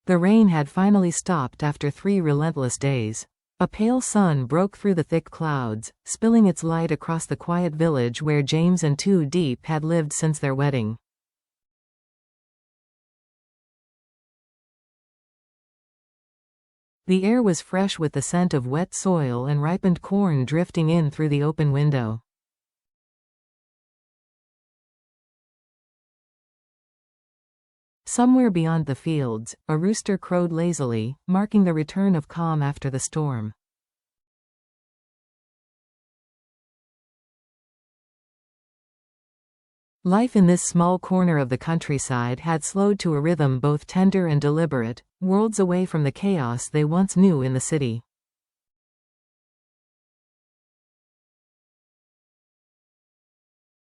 The rain had finally stopped after 3 relentless days. A pale sun broke through the thick clouds, spilling its light across the quiet village where James and Diep had lived since their wedding. The air was fresh with the scent of wet soil and ripened corn drifting in through the open window. Somewhere beyond the fields, a rooster crowed lazily, marking the return of calm after the storm. Life in this small corner of the countryside had slowed to a rhythm both tender and deliberate, worlds away from the chaos they once knew in the city.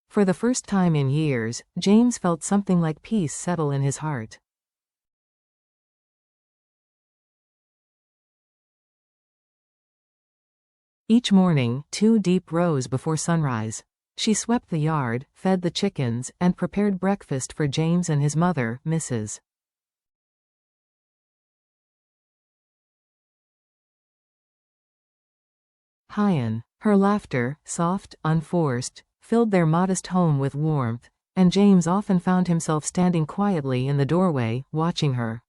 For the first time in years, James felt something like peace settle in his heart. Each morning, Diep rose before sunrise. She swept the yard, fed the chickens, and prepared breakfast for James and his mother, Mrs. Hyen. Her laughter, soft, unforced, filled their modest home with warmth, and James often found himself standing quietly in the doorway, watching her.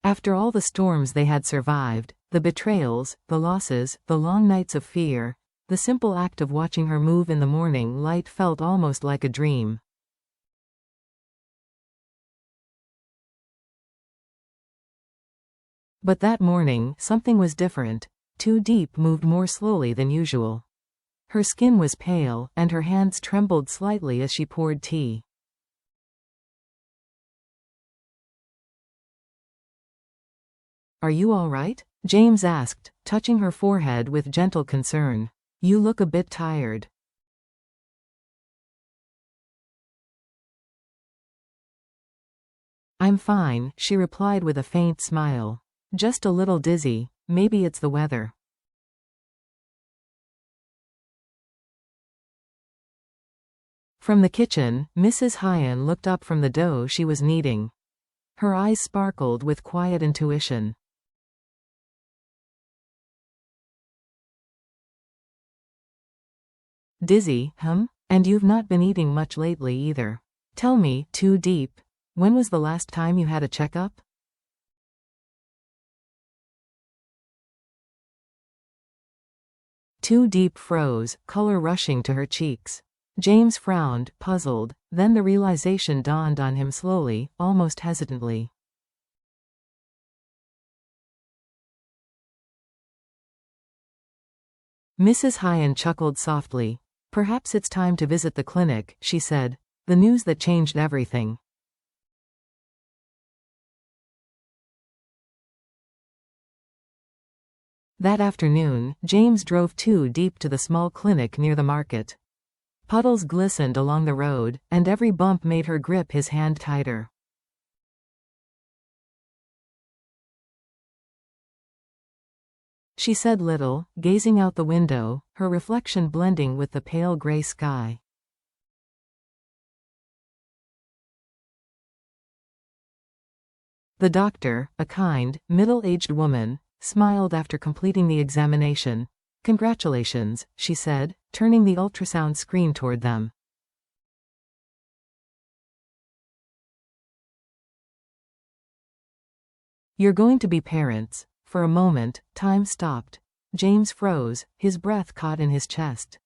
After all the storms they had survived, the betrayals, the losses, the long nights of fear, the simple act of watching her move in the morning light felt almost like a dream. But that morning, something was different. Diep moved more slowly than usual. Her skin was pale, and her hands trembled slightly as she poured tea. "Are you all right?" James asked, touching her forehead with gentle concern. "You look a bit tired." "I'm fine," she replied with a faint smile. "Just a little dizzy, maybe it's the weather." From the kitchen, Mrs. Hyen looked up from the dough she was kneading. Her eyes sparkled with quiet intuition. "Dizzy, And you've not been eating much lately either. Tell me, Diep, when was the last time you had a checkup?" Diep froze, color rushing to her cheeks. James frowned, puzzled, then the realization dawned on him slowly, almost hesitantly. Mrs. Hyen chuckled softly. "Perhaps it's time to visit the clinic," she said. "The news that changed everything." That afternoon, James drove Diep to the small clinic near the market. Puddles glistened along the road, and every bump made her grip his hand tighter. She said little, gazing out the window, her reflection blending with the pale gray sky. The doctor, a kind, middle-aged woman, smiled after completing the examination. "Congratulations," she said, turning the ultrasound screen toward them. "You're going to be parents." For a moment, time stopped. James froze, his breath caught in his chest.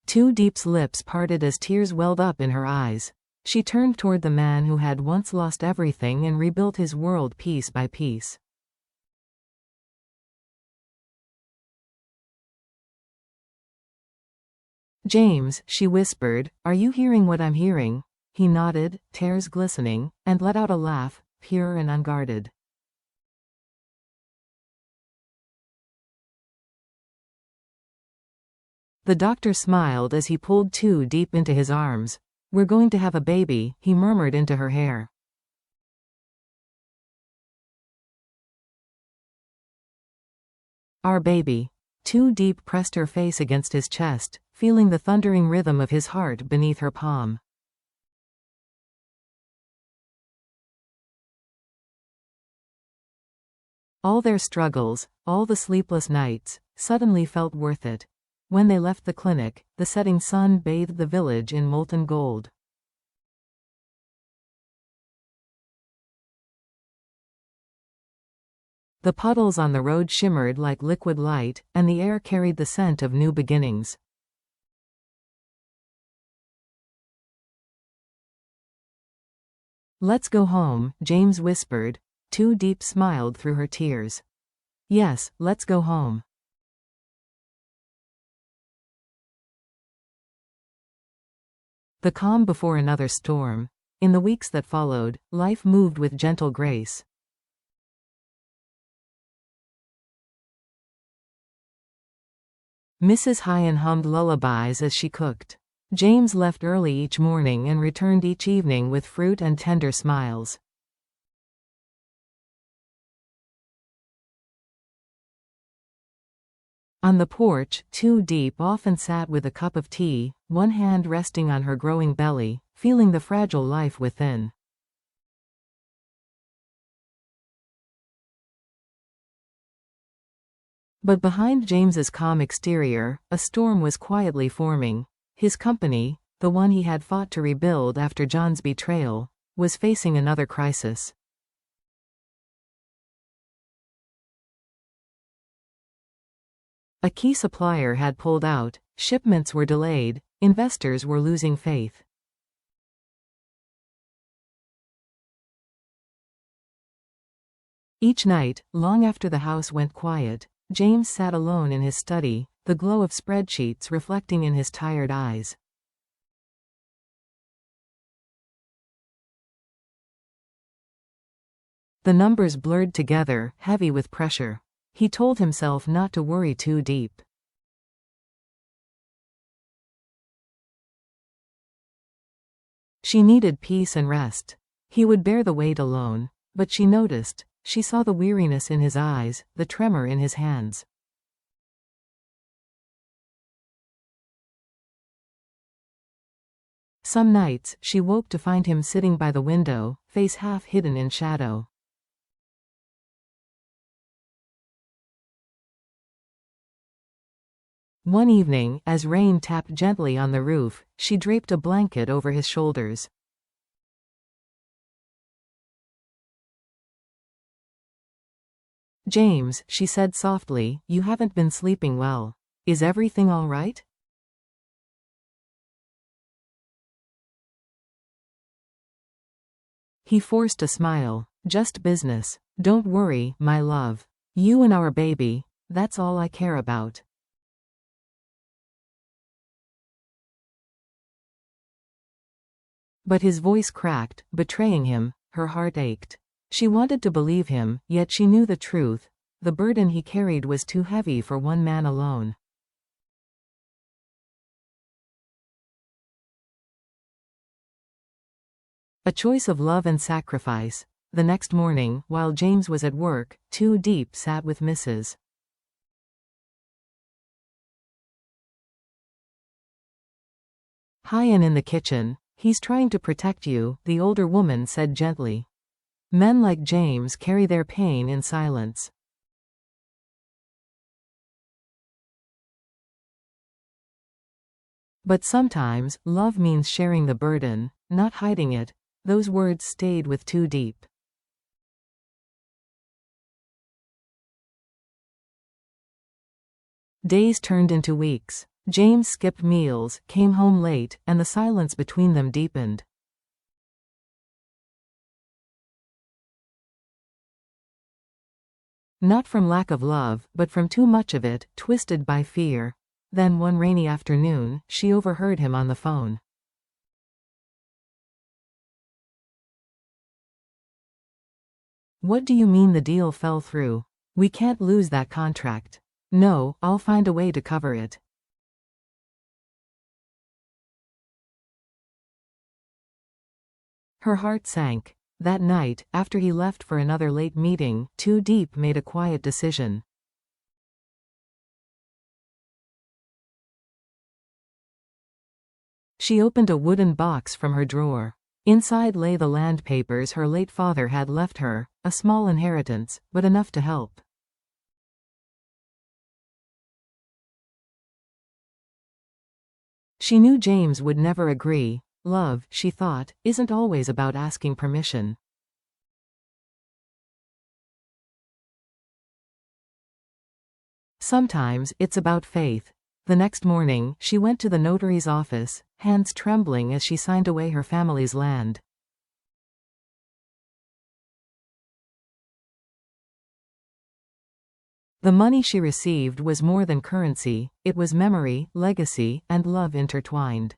Diep's lips parted as tears welled up in her eyes. She turned toward the man who had once lost everything and rebuilt his world piece by piece. "James," she whispered, "are you hearing what I'm hearing?" He nodded, tears glistening, and let out a laugh, pure and unguarded. The doctor smiled as he pulled Diep into his arms. "We're going to have a baby," he murmured into her hair. "Our baby." Too Deep pressed her face against his chest, feeling the thundering rhythm of his heart beneath her palm. All their struggles, all the sleepless nights, suddenly felt worth it. When they left the clinic, the setting sun bathed the village in molten gold. The puddles on the road shimmered like liquid light, and the air carried the scent of new beginnings. "Let's go home," James whispered. Too Deep smiled through her tears. "Yes, let's go home." The calm before another storm. In the weeks that followed, life moved with gentle grace. Mrs. Hyen hummed lullabies as she cooked. James left early each morning and returned each evening with fruit and tender smiles. On the porch, Too Deep often sat with a cup of tea, one hand resting on her growing belly, feeling the fragile life within. But behind James's calm exterior, a storm was quietly forming. His company, the one he had fought to rebuild after John's betrayal, was facing another crisis. A key supplier had pulled out, shipments were delayed, investors were losing faith. Each night, long after the house went quiet, James sat alone in his study, the glow of spreadsheets reflecting in his tired eyes. The numbers blurred together, heavy with pressure. He told himself not to worry too deep. She needed peace and rest. He would bear the weight alone, but she noticed, she saw the weariness in his eyes, the tremor in his hands. Some nights, she woke to find him sitting by the window, face half hidden in shadow. One evening, as rain tapped gently on the roof, she draped a blanket over his shoulders. "James," she said softly, "you haven't been sleeping well. Is everything all right?" He forced a smile. "Just business. Don't worry, my love. You and our baby, that's all I care about." But his voice cracked, betraying him. Her heart ached. She wanted to believe him, yet she knew the truth. The burden he carried was too heavy for one man alone. A choice of love and sacrifice. The next morning, while James was at work, Too Deep sat with Mrs. Hyen in the kitchen. "He's trying to protect you," the older woman said gently. "Men like James carry their pain in silence." But sometimes, love means sharing the burden, not hiding it. Those words stayed with Too Deep. Days turned into weeks. James skipped meals, came home late, and the silence between them deepened. Not from lack of love, but from too much of it, twisted by fear. Then one rainy afternoon, she overheard him on the phone. "What do you mean the deal fell through? We can't lose that contract." "No, I'll find a way to cover it." Her heart sank. That night, after he left for another late meeting, Too Deep made a quiet decision. She opened a wooden box from her drawer. Inside lay the land papers her late father had left her, a small inheritance, but enough to help. She knew James would never agree. Love, she thought, isn't always about asking permission. Sometimes it's about faith. The next morning, she went to the notary's office, hands trembling as she signed away her family's land. The money she received was more than currency, it was memory, legacy, and love intertwined.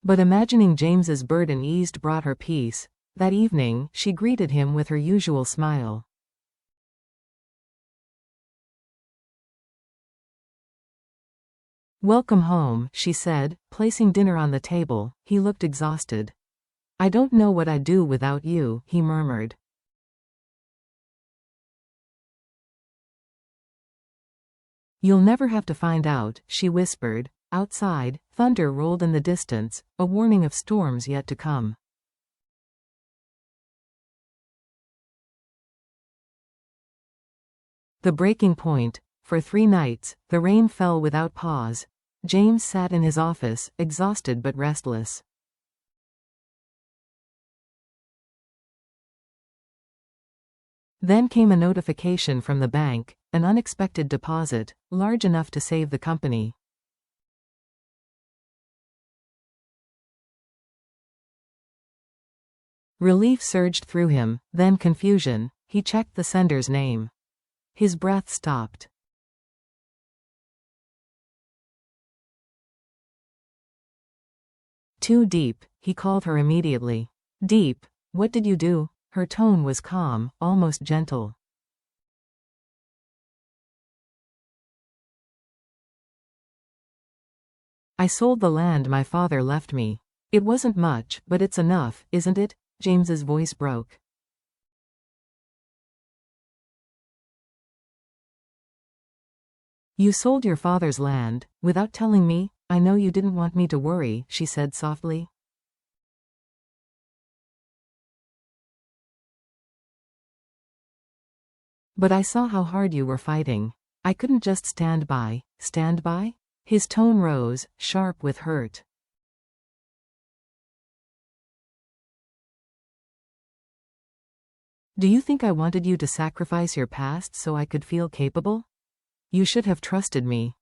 But imagining James's burden eased brought her peace. That evening, she greeted him with her usual smile. "Welcome home," she said, placing dinner on the table. He looked exhausted. "I don't know what I'd do without you," he murmured. "You'll never have to find out," she whispered. Outside, thunder rolled in the distance, a warning of storms yet to come. The breaking point. For 3 nights, the rain fell without pause. James sat in his office, exhausted but restless. Then came a notification from the bank, an unexpected deposit, large enough to save the company. Relief surged through him, then confusion. He checked the sender's name. His breath stopped. "Too deep," he called her immediately. "Diep, what did you do?" Her tone was calm, almost gentle. "I sold the land my father left me. It wasn't much, but it's enough, isn't it?" James's voice broke. "You sold your father's land, without telling me? I know you didn't want me to worry," she said softly. "But I saw how hard you were fighting. I couldn't just stand by." "Stand by?" His tone rose, sharp with hurt. "Do you think I wanted you to sacrifice your past so I could feel capable? You should have trusted me."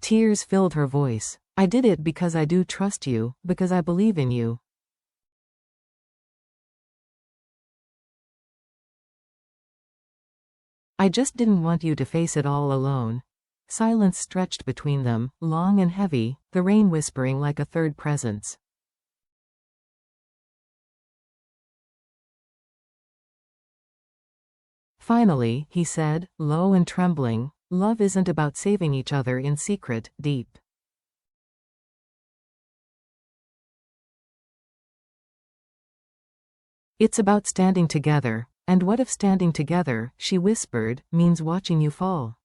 Tears filled her voice. "I did it because I do trust you, because I believe in you." "I just didn't want you to face it all alone." Silence stretched between them, long and heavy, the rain whispering like a third presence. Finally, he said, low and trembling, "Love isn't about saving each other in secret, Diep. It's about standing together." "And what if standing together," she whispered, "means watching you fall?"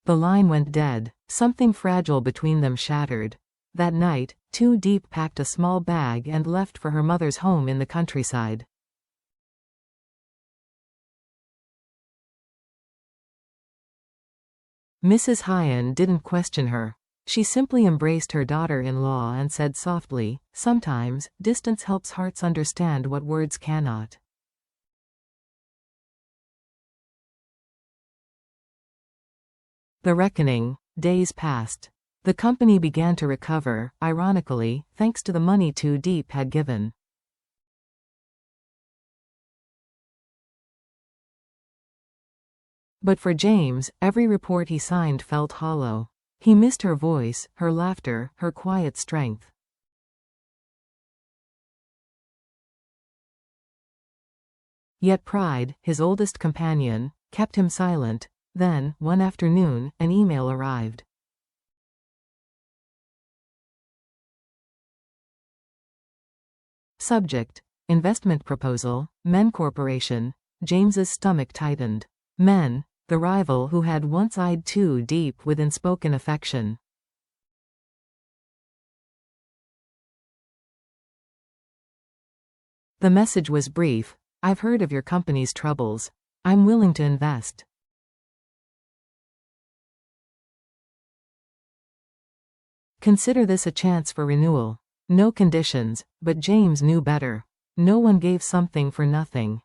The line went dead. Something fragile between them shattered. That night, Diep packed a small bag and left for her mother's home in the countryside. Mrs. Hyen didn't question her. She simply embraced her daughter-in-law and said softly, "Sometimes, distance helps hearts understand what words cannot." The reckoning. Days passed. The company began to recover, ironically, thanks to the money Diep had given. But for James, every report he signed felt hollow. He missed her voice, her laughter, her quiet strength. Yet pride, his oldest companion, kept him silent. Then, one afternoon, an email arrived. Subject: investment proposal, Men Corporation. James's stomach tightened. Men, the rival who had once eyed Too Diep with unspoken affection. The message was brief. I've heard of your company's troubles. I'm willing to invest. Consider this a chance for renewal. No conditions, but James knew better. No one gave something for nothing.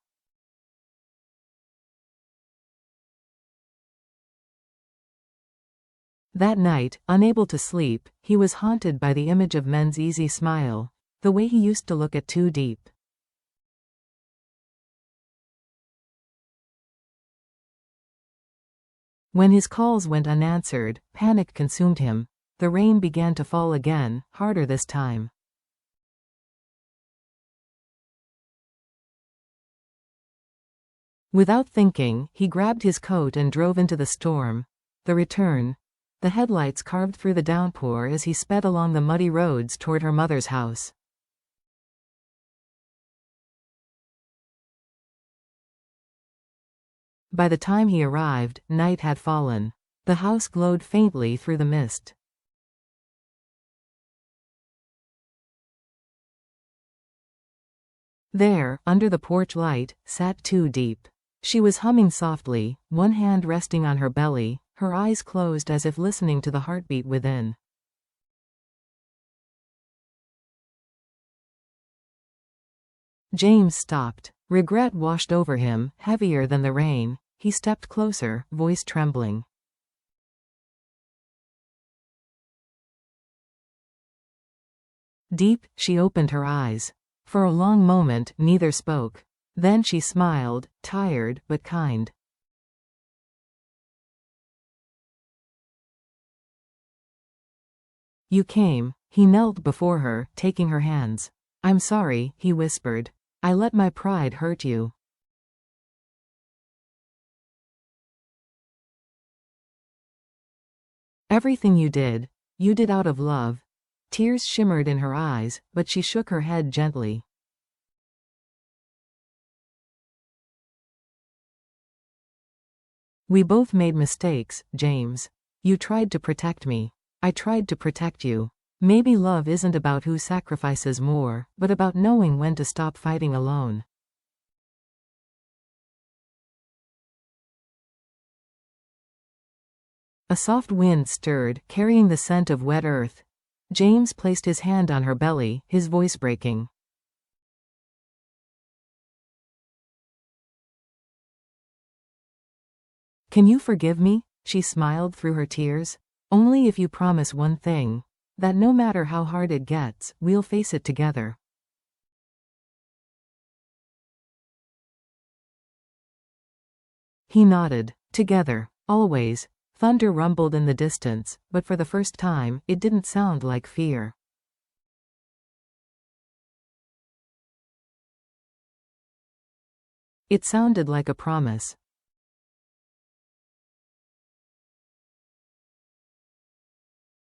That night, unable to sleep, he was haunted by the image of Men's easy smile, the way he used to look at Too Diep. When his calls went unanswered, panic consumed him. The rain began to fall again, harder this time. Without thinking, he grabbed his coat and drove into the storm. The return. The headlights carved through the downpour as he sped along the muddy roads toward her mother's house. By the time he arrived, night had fallen. The house glowed faintly through the mist. There, under the porch light, sat Too Diep. She was humming softly, one hand resting on her belly, her eyes closed as if listening to the heartbeat within. James stopped. Regret washed over him, heavier than the rain. He stepped closer, voice trembling. Diep, she opened her eyes. For a long moment, neither spoke. Then she smiled, tired but kind. You came. He knelt before her, taking her hands. I'm sorry, he whispered. I let my pride hurt you. Everything you did out of love. Tears shimmered in her eyes, but she shook her head gently. We both made mistakes, James. You tried to protect me. I tried to protect you. Maybe love isn't about who sacrifices more, but about knowing when to stop fighting alone. A soft wind stirred, carrying the scent of wet earth. James placed his hand on her belly, his voice breaking. Can you forgive me? She smiled through her tears. Only if you promise one thing. That no matter how hard it gets, we'll face it together. He nodded. Together. Always. Thunder rumbled in the distance, but for the first time, it didn't sound like fear. It sounded like a promise.